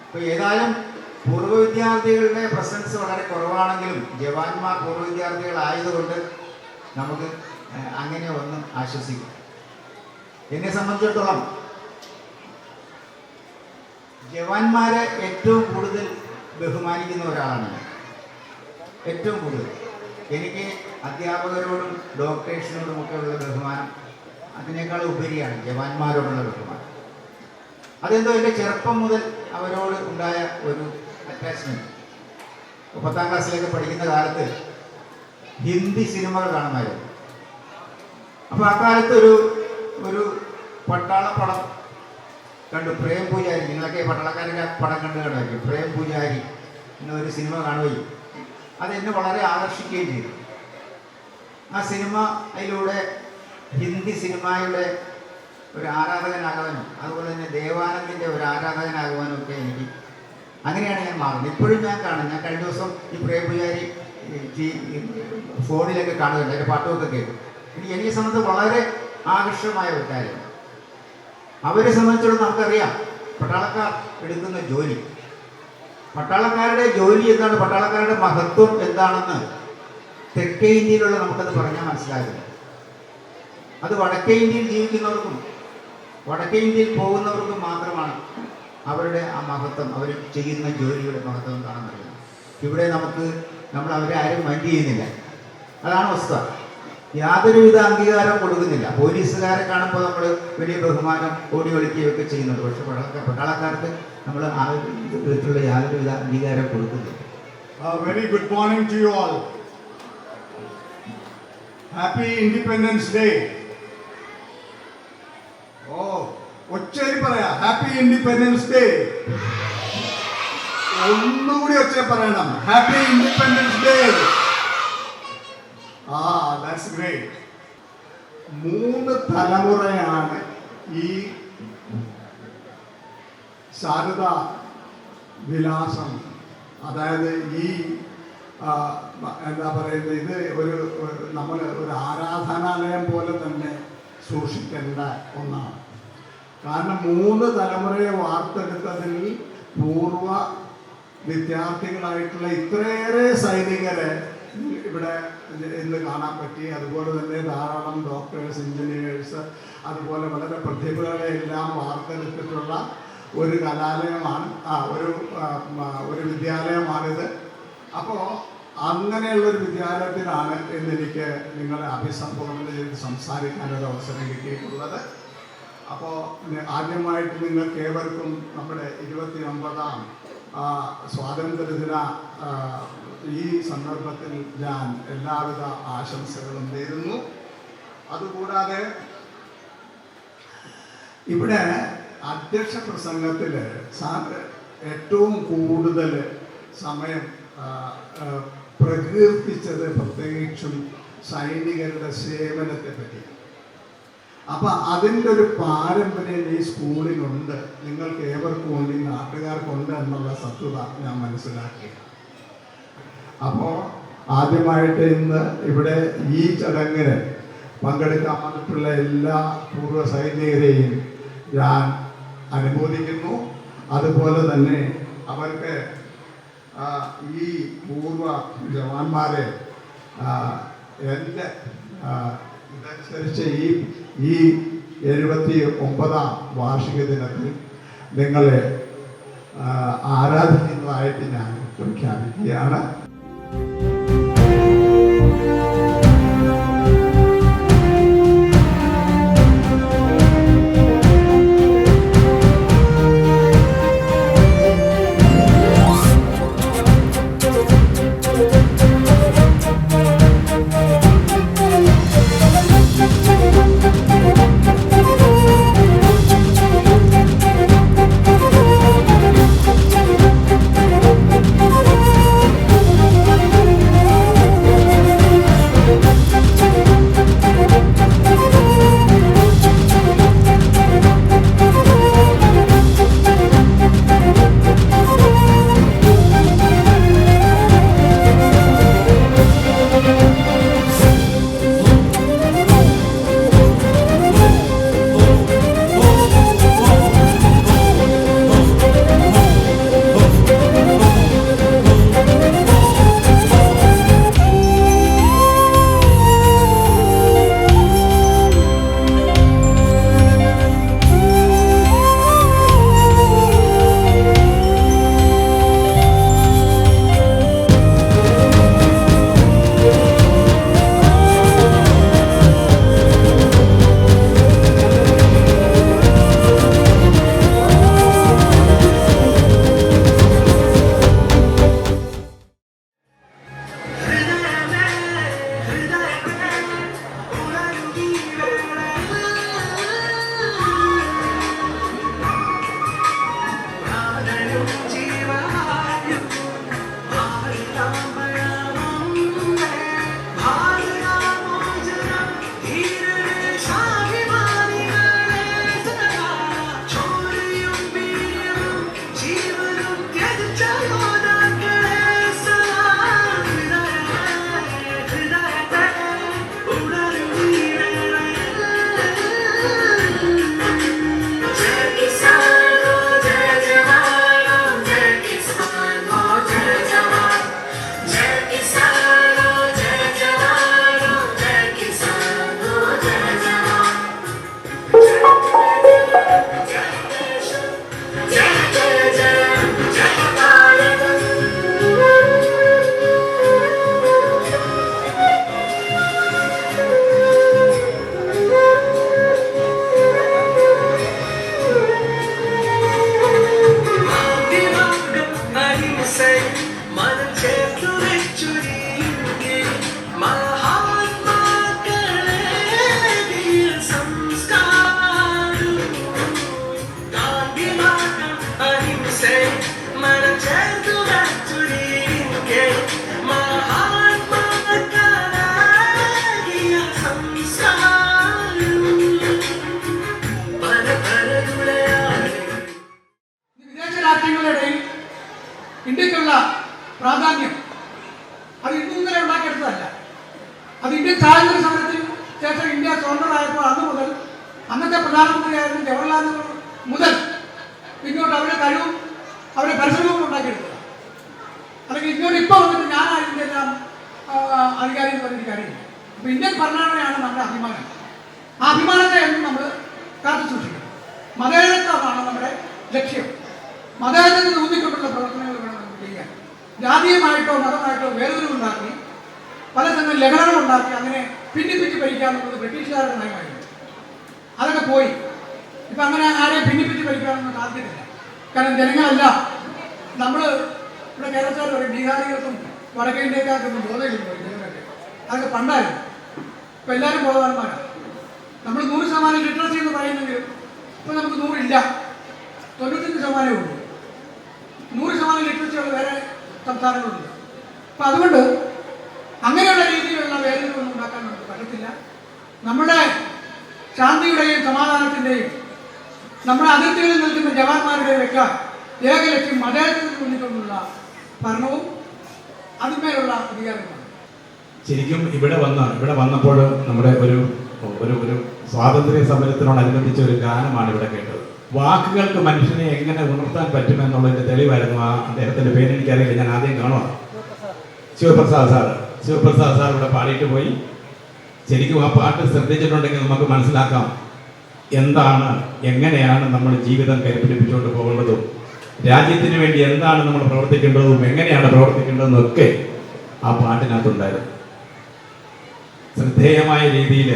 ഇപ്പോൾ ഏതായാലും പൂർവ്വ വിദ്യാർത്ഥികളുടെ പ്രസൻസ് വളരെ കുറവാണെങ്കിലും ജവാന്മാർ പൂർവ്വ വിദ്യാർത്ഥികളായതുകൊണ്ട് നമുക്ക് അങ്ങനെ ഒന്നും ആശ്വസിക്കും. എന്നെ സംബന്ധിച്ചിടത്തോളം ജവാന്മാരെ ഏറ്റവും കൂടുതൽ ബഹുമാനിക്കുന്ന ഒരാളാണ് ഞാൻ. ഏറ്റവും കൂടുതൽ എനിക്ക് അധ്യാപകരോടും ഡോക്ടേഴ്സിനോടും ഒക്കെ ഉള്ള ബഹുമാനം അതിനേക്കാൾ ഉപരിയാണ് ജവാന്മാരോടുള്ള ബഹുമാനം. അതെന്തോ എൻ്റെ ചെറുപ്പം മുതൽ അവരോട് ഉണ്ടായ ഒരു അറ്റാച്ച്മെൻറ്റ്. 10ാം ക്ലാസ്സിലേക്ക് പഠിക്കുന്ന കാലത്ത് ഹിന്ദി സിനിമകൾ കാണുമായിരുന്നു. അപ്പോൾ അക്കാലത്ത് ഒരു പട്ടാള പടം കണ്ടു, പ്രേം പൂജാരി. നിങ്ങളൊക്കെ പട്ടാളക്കാരുടെ പടം കണ്ടു കാണുമായിരിക്കും. പ്രേം പൂജാരി എന്നൊരു സിനിമ കാണുകയും അതെന്നെ വളരെ ആകർഷിക്കുകയും ചെയ്തു. ആ സിനിമയിലൂടെ ഹിന്ദി സിനിമയുടെ ഒരു ആരാധകനാകുവാനും അതുപോലെ തന്നെ ദേവാനന്ദിൻ്റെ ഒരു ആരാധകനാകുവാനും ഒക്കെ എനിക്ക് അങ്ങനെയാണ് ഞാൻ മാറുന്നത്. ഇപ്പോഴും ഞാൻ കാണും. ഞാൻ കഴിഞ്ഞ ദിവസം ഈ പ്രേം പൂജാരി ഫോണിലൊക്കെ കാണുന്നുണ്ട്, അതിൻ്റെ പാട്ടുമൊക്കെ കേൾക്കും. എനിക്ക് സംബന്ധിച്ച് വളരെ ആകർഷകമായ ഒരു കാര്യമാണ്. അവരെ സംബന്ധിച്ചിടത്തോളം നമുക്കറിയാം പട്ടാളക്കാർ എടുക്കുന്ന ജോലി, പട്ടാളക്കാരുടെ ജോലി എന്താണ്, പട്ടാളക്കാരുടെ മഹത്വം എന്താണെന്ന് തെക്കേ ഇന്ത്യയിലുള്ള നമുക്കത് പറഞ്ഞാൽ മനസ്സിലാകുന്നു. അത് വടക്കേ ഇന്ത്യയിൽ ജീവിക്കുന്നവർക്കും വടക്കേ ഇന്ത്യയിൽ പോകുന്നവർക്കും മാത്രമാണ് അവരുടെ ആ മഹത്വം, അവർ ചെയ്യുന്ന ജോലിയുടെ മഹത്വം കാണാൻ അറിയുന്നത്. ഇവിടെ നമ്മൾ അവരെ ആരും മൈൻഡ് ചെയ്യുന്നില്ല. അതാണ് വസ്തുത. യാതൊരുവിധ അംഗീകാരം കൊടുക്കുന്നില്ല. പോലീസുകാരെ കാണുമ്പോൾ നമ്മൾ വലിയ ബഹുമാനം ഓടി ഒളിക്കുകയൊക്കെ ചെയ്യുന്നുണ്ട്. പക്ഷെ പട്ടാളക്കാർക്ക് നമ്മൾ ആ വിധത്തിലുള്ള യാതൊരുവിധ അംഗീകാരം കൊടുക്കുന്നില്ല. Very good morning to you all. Happy Independence Day. Oh, ഒച്ചയിൽ പറയാ ഹാപ്പി ഇൻഡിപെൻഡൻസ് ഡേ. ഒന്നുകൂടി ഒച്ച പറയണം, happy independence day. That's great. 3 തലമുറയാണ് ഈ ശാരദ വിലാസം, അതായത് ഈ എന്താ പറയുന്നത്, ഇത് നമ്മൾ ഒരു ആരാധനാലയം പോലെ തന്നെ സൂക്ഷിക്കേണ്ട ഒന്നാണ്. കാരണം 3 തലമുറയെ വാർത്തെടുത്തതിൽ പൂർവ വിദ്യാർത്ഥികളായിട്ടുള്ള ഇത്രയേറെ സൈനികരെ ഇവിടെ ഇന്ന് കാണാൻ പറ്റി. അതുപോലെ തന്നെ ധാരാളം ഡോക്ടേഴ്സ്, എഞ്ചിനീയേഴ്സ്, അതുപോലെ വളരെ പ്രതിഭകളെ എല്ലാം വാർത്തെടുത്തിട്ടുള്ള ഒരു കലാലയമാണ്, ഒരു വിദ്യാലയമാണിത്. അപ്പോൾ അങ്ങനെയുള്ളൊരു വിദ്യാലയത്തിലാണ് ഇന്നെനിക്ക് നിങ്ങളെ അഭിസംബോധന ചെയ്ത് സംസാരിക്കാനൊരു അവസരം കിട്ടിയിട്ടുള്ളത്. അപ്പോൾ ആദ്യമായിട്ട് നിങ്ങൾക്ക് ഏവർക്കും നമ്മുടെ 29ാം സ്വാതന്ത്ര്യദിന ഈ സന്ദർഭത്തിൽ ഞാൻ എല്ലാവിധ ആശംസകളും നേരുന്നു. അതുകൂടാതെ ഇവിടെ അധ്യക്ഷ പ്രസംഗത്തിൽ ഏറ്റവും കൂടുതൽ സമയം പ്രകീർത്തിച്ചത് പ്രത്യേകിച്ചും സൈനികരുടെ സേവനത്തെ പറ്റി. അപ്പം അതിൻ്റെ ഒരു പാരമ്പര്യം ഈ സ്കൂളിനുണ്ട്, നിങ്ങൾക്ക് ഏവർക്കും ഉണ്ട്, ഈ നാട്ടുകാർക്കുണ്ട് എന്നുള്ള സത്യത ഞാൻ മനസ്സിലാക്കി. അപ്പോൾ ആദ്യമായിട്ട് ഇന്ന് ഇവിടെ ഈ ചടങ്ങിന് പങ്കെടുക്കാൻ വന്നിട്ടുള്ള എല്ലാ പൂർവ്വ സൈനികരെയും ഞാൻ അനുമോദിക്കുന്നു. അതുപോലെ തന്നെ അവർക്ക് ഈ പൂർവ്വ ജവാന്മാരെ എൻ്റെ ഇതനുസരിച്ച് ഈ 79ാം വാർഷിക ദിനത്തിൽ നിങ്ങളെ ആരാധിക്കുന്നതായിട്ട് ഞാൻ പ്രഖ്യാപിക്കുകയാണ്. ഇന്ത്യക്കുള്ള പ്രാധാന്യം അത് ഇന്നലെ ഉണ്ടാക്കിയെടുത്തതല്ല. അത് ഇന്ത്യൻ സ്വാതന്ത്ര്യ സമരത്തിന് ശേഷം ഇന്ത്യ സ്വതന്ത്രമായപ്പോൾ അന്ന് മുതൽ അന്നത്തെ പ്രധാനമന്ത്രിയായിരുന്ന ജവഹർലാൽ നെഹ്റു മുതൽ ഇങ്ങോട്ട് അവരുടെ കഴിവും അവരുടെ പരിശ്രമവും ഉണ്ടാക്കിയെടുത്തത്. അല്ലെങ്കിൽ ഇങ്ങോട്ട് ഇപ്പോൾ വന്നിട്ട് ഞാനാണ് ഇതിൻ്റെ എല്ലാം അധികാരി എന്ന് പറഞ്ഞിട്ട് കാര്യമില്ല. അപ്പോൾ ഇന്ത്യൻ ഭരണഘടനയാണ് നമ്മുടെ അഭിമാനം. ആ അഭിമാനത്തെ എന്നും നമ്മൾ കാത്തു സൂക്ഷിക്കണം. മതേതരത്വമാണ് നമ്മുടെ ലക്ഷ്യം. മതേതരത്തിന് ഊന്നിക്കൊണ്ടുള്ള പ്രവർത്തനങ്ങൾ വേണം നമുക്ക് ചെയ്യാൻ. ജാതീയമായിട്ടോ മതമായിട്ടോ വേർതിരിവുണ്ടാക്കി പല സമയം ലഹളകളുണ്ടാക്കി അങ്ങനെ ഭിന്നിപ്പിച്ച് ഭരിക്കാമെന്നുള്ളത് ബ്രിട്ടീഷുകാരുടെ നയമായിരുന്നു. അതൊക്കെ പോയി. ഇപ്പം അങ്ങനെ ആരെയും ഭിന്നിപ്പിച്ച് ഭരിക്കാനൊന്നും സാധ്യതയില്ല. കാരണം ജനങ്ങളല്ല, നമ്മൾ ഇവിടെ കേരളത്തിൽ പറയും ബീഹാറികൾക്കും വടക്കേ ഇന്ത്യക്കാർക്കൊന്നും ബോധമില്ല ജനങ്ങളൊക്കെ. അതൊക്കെ പണ്ടായിരുന്നു. ഇപ്പം എല്ലാവരും ബോധവാന്മാരാണ്. നമ്മൾ 100% ലിറ്ററസി എന്ന് പറയുന്നെങ്കിലും ഇപ്പം നമുക്ക് 100 ഇല്ല, 95% ഉള്ളൂ. 100% ലിറ്ററസി ഉള്ള വേറെ സംസ്ഥാനങ്ങളുണ്ട്. അപ്പം അതുകൊണ്ട് അങ്ങനെയുള്ള രീതിയിലുള്ള വേദനകളൊന്നും ഉണ്ടാക്കാൻ നമുക്ക് പറ്റത്തില്ല. നമ്മുടെ ശാന്തിയുടെയും സമാധാനത്തിൻ്റെയും നമ്മുടെ അതിർത്തികളിൽ നിൽക്കുന്ന ജവാന്മാരുടെയും ഒക്കെ ഏക ലക്ഷ്യം മതേതരത്തിന് മുന്നിട്ടുള്ള ഭരണവും അതിന്മേലുള്ള അധികാരവുമാണ്. ശരിക്കും ഇവിടെ വന്നപ്പോൾ നമ്മുടെ ഒരു സ്വാതന്ത്ര്യ സമരത്തിനോടനുബന്ധിച്ച ഒരു ഗാനമാണ് ഇവിടെ കേട്ടത്. വാക്കുകൾക്ക് മനുഷ്യനെ എങ്ങനെ ഉണർത്താൻ പറ്റുമെന്നുള്ളതിന്റെ തെളിവായിരുന്നു. അദ്ദേഹത്തിന്റെ പേര് എനിക്കറിയില്ല, ഞാൻ ആദ്യം കാണുക. ശിവപ്രസാദ് സാർ ഇവിടെ പാടിയിട്ട് പോയി. ശരിക്കും ആ പാട്ട് ശ്രദ്ധിച്ചിട്ടുണ്ടെങ്കിൽ നമുക്ക് മനസ്സിലാക്കാം എന്താണ്, എങ്ങനെയാണ് നമ്മൾ ജീവിതം കരുപിടിപ്പിച്ചുകൊണ്ട് പോകേണ്ടതും രാജ്യത്തിന് വേണ്ടി എന്താണ് നമ്മൾ പ്രവർത്തിക്കേണ്ടതും എങ്ങനെയാണ് പ്രവർത്തിക്കേണ്ടതെന്നും ഒക്കെ ആ പാട്ടിനകത്തുണ്ടായിരുന്നു. ശ്രദ്ധേയമായ രീതിയിൽ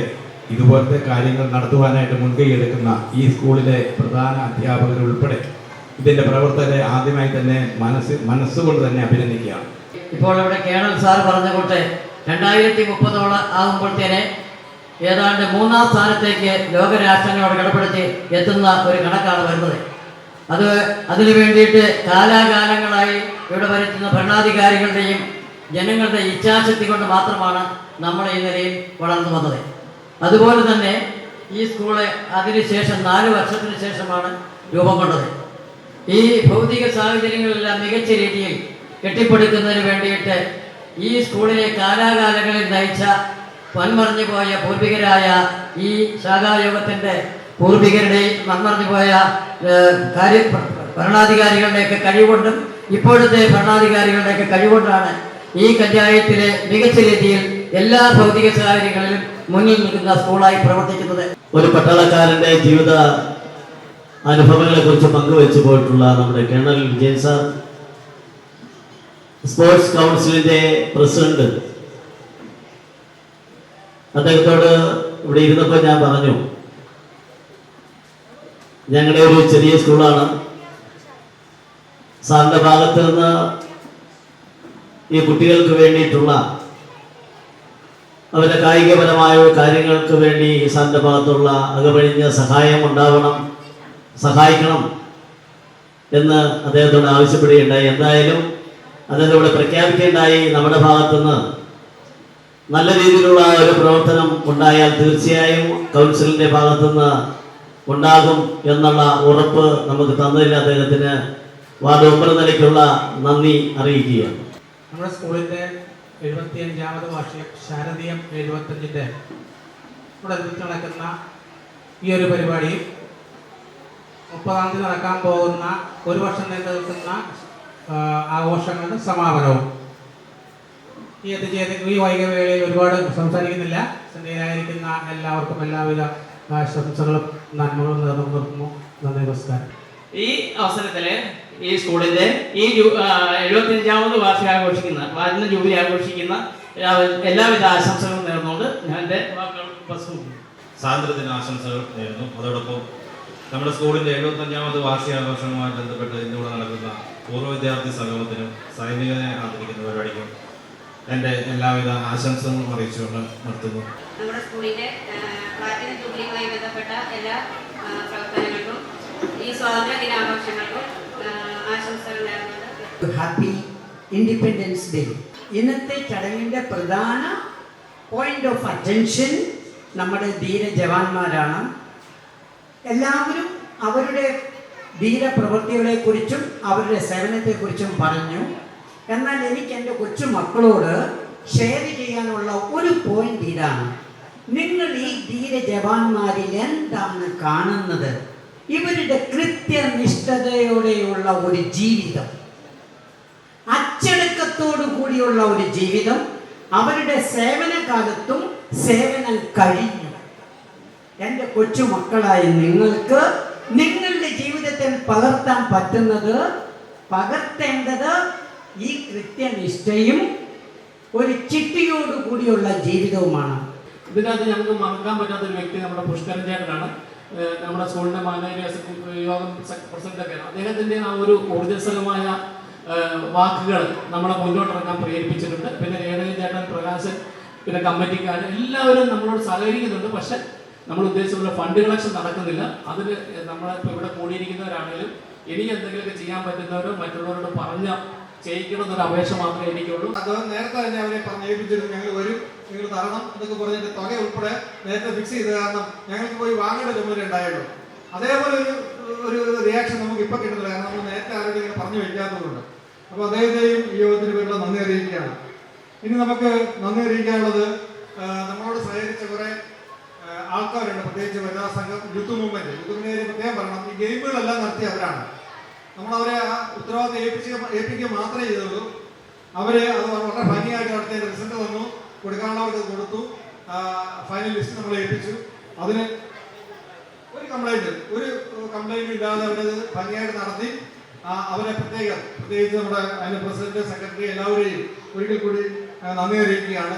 ഇതുപോലത്തെ കാര്യങ്ങൾ നടത്തുവാനായിട്ട് മുൻകൈ എടുക്കുന്ന ഈ സ്കൂളിലെ പ്രധാന അധ്യാപകർ ഉൾപ്പെടെ ഇതിൻ്റെ പ്രവർത്തകരെ ആദ്യമായി തന്നെ മനസ്സുകൊണ്ട് തന്നെ അഭിനന്ദിക്കുകയാണ്. ഇപ്പോൾ ഇവിടെ കേണൽ സാർ പറഞ്ഞ കൂട്ട് 2030 ആകുമ്പോഴത്തേനെ ഏതാണ്ട് 3-ാം സ്ഥാനത്തേക്ക് ലോകരാഷ്ട്രങ്ങളോട് കടപ്പെടുത്തി എത്തുന്ന ഒരു കണക്കാണ് വരുന്നത്. അതിനു വേണ്ടിയിട്ട് കാലാകാലങ്ങളായി ഇവിടെ വരുത്തുന്ന ഭരണാധികാരികളുടെയും ജനങ്ങളുടെ ഇച്ഛാശക്തി കൊണ്ട് മാത്രമാണ് നമ്മൾ ഈ നിലയിൽ വളർന്നു വന്നത്. അതുപോലെ തന്നെ ഈ സ്കൂള് അതിനുശേഷം 4 വർഷത്തിന് ശേഷമാണ് രൂപം കൊണ്ടത്. ഈ ഭൗതിക സാഹചര്യങ്ങളെല്ലാം മികച്ച രീതിയിൽ കെട്ടിപ്പടുക്കുന്നതിന് വേണ്ടിയിട്ട് ഈ സ്കൂളിനെ കാലാകാലങ്ങളിൽ നയിച്ച മൺമറഞ്ഞു പോയ പൂർവികരായ ഈ ശാഖായോഗത്തിൻ്റെ പൂർവികരുടെയും മൺമറഞ്ഞു പോയ ഭരണാധികാരികളുടെയൊക്കെ കഴിവുകൊണ്ടും ഇപ്പോഴത്തെ ഭരണാധികാരികളുടെയൊക്കെ കഴിവുകൊണ്ടാണ് ഈ പഞ്ചായത്തിലെ മികച്ച രീതിയിൽ എല്ലാ ഭൗതിക സാഹചര്യങ്ങളിലും മുന്നിൽ നിൽക്കുന്ന സ്കൂളായി പ്രവർത്തിക്കുന്നത്. ഒരു പട്ടാളക്കാരൻ്റെ ജീവിത അനുഭവങ്ങളെ കുറിച്ച് പങ്കുവെച്ചു പോയിട്ടുള്ള നമ്മുടെ കേണൽ വിജയൻ സാർ, സ്പോർട്സ് കൗൺസിലിന്റെ പ്രസിഡന്റ്, അദ്ദേഹത്തോട് ഇവിടെ ഇരുന്നപ്പോൾ ഞാൻ പറഞ്ഞു, ഞങ്ങളുടെ ഒരു ചെറിയ സ്കൂളാണ്, സാറിന്റെ ഭാഗത്ത് നിന്ന് ഈ കുട്ടികൾക്ക് വേണ്ടിയിട്ടുള്ള അവരുടെ കായികപരമായ കാര്യങ്ങൾക്ക് വേണ്ടി ഈ സാറിന്റെ ഭാഗത്തുള്ള അകമഴിഞ്ഞ സഹായം ഉണ്ടാവണം, സഹായിക്കണം എന്ന് അദ്ദേഹത്തോട് ആവശ്യപ്പെടുകയുണ്ടായി. എന്തായാലും അതിലൂടെ പ്രഖ്യാപിക്കേണ്ടായി. നമ്മുടെ ഭാഗത്തുനിന്ന് നല്ല രീതിയിലുള്ള ഒരു പ്രവർത്തനം ഉണ്ടായാൽ തീർച്ചയായും കൗൺസിലിന്റെ ഭാഗത്തുനിന്ന് ഉണ്ടാകും എന്നുള്ള ഉറപ്പ് നമുക്ക് തന്നതിൽ അദ്ദേഹത്തിന് വാർഡ് മെമ്പർ നിലയ്ക്കുള്ള നന്ദി അറിയിക്കുകയാണ്. നമ്മുടെ സ്കൂളിൻ്റെ 75ാമത് വാർഷികം ശാരദീയം 75ൻ്റെ ഇവിടെ നടക്കുന്ന ഈ ഒരു പരിപാടി 30-ാം തീയതി നടക്കാൻ പോകുന്ന ഒരു വർഷം നീണ്ടു നിൽക്കുന്ന ആഘോഷങ്ങളുടെ സമാപനവും. ഈ വൈകവേളയിൽ ഒരുപാട് സംസാരിക്കുന്നില്ല. സന്ധ്യയിലായിരിക്കുന്ന എല്ലാവർക്കും എല്ലാവിധ ആശംസകളും നന്മകളും നേർന്നു. നന്ദി, നമസ്കാരം. ഈ അവസരത്തിൽ ഈ സ്കൂളിന്റെ ഈ 75ാമത് വാർഷികം ആഘോഷിക്കുന്ന വാർഷിക ജൂബിലി ആഘോഷിക്കുന്ന എല്ലാവിധ ആശംസകളും നേർന്നുകൊണ്ട് ഞാൻ എൻ്റെ വാക്കുകൾ പ്രസംഗിക്കുന്നു. സ്വാതന്ത്ര്യദിന ആശംസകൾ നേരുന്നു. അതോടൊപ്പം നമ്മുടെ സ്കൂളിൻ്റെ 75ാമത് വാർഷികാഘോഷവുമായി ബന്ധപ്പെട്ട് ഇന്നിവിടെ നടക്കുന്ന പൂർവ്വ വിദ്യാർത്ഥി സംഗമത്തിനും സൈനികനെ ആദരിക്കുന്ന പരിപാടിക്കും എൻ്റെ എല്ലാവിധ ആശംസകളും അറിയിച്ചുകൊണ്ട് നിർത്തുന്നു. നമ്മുടെ സ്കൂളിൻ്റെ പ്ലാറ്റിനം ജൂബിലിയുമായി ബന്ധപ്പെട്ട എല്ലാ പ്രവർത്തനങ്ങൾക്കും ഈ സ്വാതന്ത്ര്യ ദിനാഘോഷങ്ങൾക്കും ആശംസകൾ നേർന്നുകൊണ്ട് ഹാപ്പി ഇൻഡിപെൻഡൻസ് ഡേ. ഇന്നത്തെ ചടങ്ങിൻ്റെ പ്രധാന പോയിന്റ് ഓഫ് അറ്റൻഷൻ നമ്മുടെ ധീര ജവാന്മാരാണ്. എല്ലാവരും അവരുടെ ധീരപ്രവൃത്തികളെക്കുറിച്ചും അവരുടെ സേവനത്തെക്കുറിച്ചും പറഞ്ഞു. എന്നാൽ എനിക്ക് എൻ്റെ കൊച്ചു മക്കളോട് ഷെയർ ചെയ്യാനുള്ള ഒരു പോയിന്റ് ഇതാണ്. നിങ്ങൾ ഈ ധീര ജവാന്മാരിൽ എന്താണ് കാണുന്നത്? ഇവരുടെ കൃത്യനിഷ്ഠതയോടെയുള്ള ഒരു ജീവിതം, അച്ചടക്കത്തോടു കൂടിയുള്ള ഒരു ജീവിതം. അവരുടെ സേവനകാലത്തും സേവനം കഴിഞ്ഞു. എൻ്റെ കൊച്ചു മക്കളായ നിങ്ങൾക്ക് നിങ്ങളുടെ ജീവിതത്തിൽ പകർത്താൻ പറ്റുന്നത്, പകർത്തേണ്ടത് ഈ കൃത്യനിഷ്ഠയും ഒരു ചിട്ടയോടു കൂടിയുള്ള ജീവിതവുമാണ്. ഇതിനകത്ത് ഞങ്ങൾക്ക് മറക്കാൻ പറ്റാത്ത ഒരു വ്യക്തി നമ്മുടെ പുഷ്കരൻ ചേട്ടനാണ്. നമ്മുടെ സ്കൂളിൻ്റെ മാനേജ് യോഗം പ്രസിഡന്റൊക്കെയാണ്. അദ്ദേഹത്തിൻ്റെ ആ ഒരു ഊർജ്ജസ്വലമായ വാക്കുകൾ നമ്മളെ മുന്നോട്ടിറങ്ങാൻ പ്രേരിപ്പിച്ചിട്ടുണ്ട്. പിന്നെ രേണുക ചേട്ടൻ, പ്രകാശൻ, പിന്നെ കമ്മിറ്റിക്കാർ എല്ലാവരും നമ്മളോട് സഹകരിക്കുന്നുണ്ട്. പക്ഷെ നമ്മൾ ഉദ്ദേശിച്ചുള്ള ഫണ്ട് കളക്ഷൻ നടക്കുന്നില്ല. അതിന് നമ്മളിപ്പോൾ ഇവിടെ കൂടിയിരിക്കുന്നവരാണെങ്കിലും ഇനി എന്തെങ്കിലുമൊക്കെ ചെയ്യാൻ പറ്റുന്നവരോ മറ്റുള്ളവരോട് പറഞ്ഞ ചെയ്യിക്കണമെന്നൊരു അപേക്ഷ മാത്രമേ എനിക്കുള്ളൂ. അത് നേരത്തെ തന്നെ അവരെ പറഞ്ഞേൽപ്പിച്ചിരുന്നു, ഞങ്ങൾ വരും, നിങ്ങൾ തരണം എന്നൊക്കെ പറഞ്ഞിട്ട് തുക ഉൾപ്പെടെ നേരത്തെ ഫിക്സ് ചെയ്ത്, കാരണം ഞങ്ങൾക്ക് പോയി വാങ്ങേണ്ട ചുമതല ഉണ്ടായുള്ളൂ. അതേപോലെ ഒരു റിയാക്ഷൻ നമുക്ക് ഇപ്പോൾ കിട്ടുന്നില്ല, കാരണം നമ്മൾ നേരത്തെ ആരോടും ഇങ്ങനെ പറഞ്ഞു വയ്ക്കാത്തതുകൊണ്ട്. അപ്പോൾ അദ്ദേഹത്തെയും ഈ യോഗത്തിന് പേരുള്ള നന്ദി അറിയിക്കുകയാണ്. ഇനി നമുക്ക് നന്ദി അറിയിക്കാനുള്ളത് നമ്മളോട് സഹകരിച്ച കുറേ ആൾക്കാരുണ്ട്, പ്രത്യേകിച്ച് വനിതാ സംഘം, യൂത്ത് മൂവ്മെന്റ്. പ്രത്യേകം പറയണം, ഈ ഗെയിമുകളെല്ലാം നടത്തിയ അവരാണ്. നമ്മളവരെ ആ ഉത്തരവാദിത്തം ഏൽപ്പിക്കുക മാത്രമേ ചെയ്തുള്ളൂ. അവരെ അത് വളരെ ഭംഗിയായിട്ട് നടത്തിയ റിസൾട്ട് വന്നു, കൊടുക്കാനുള്ളവർക്ക് കൊടുത്തു, ഫൈനൽ ലിസ്റ്റ് നമ്മൾ ഏൽപ്പിച്ചു. അതിന് ഒരു കംപ്ലൈൻറ്റും ഇല്ലാതെ അവരത് ഭംഗിയായിട്ട് നടത്തി. അവരെ പ്രത്യേകിച്ച് നമ്മുടെ അതിൻ്റെ പ്രസിഡന്റ്, സെക്രട്ടറി എല്ലാവരെയും ഒരിക്കൽ കൂടി നന്ദി അറിയിക്കുകയാണ്.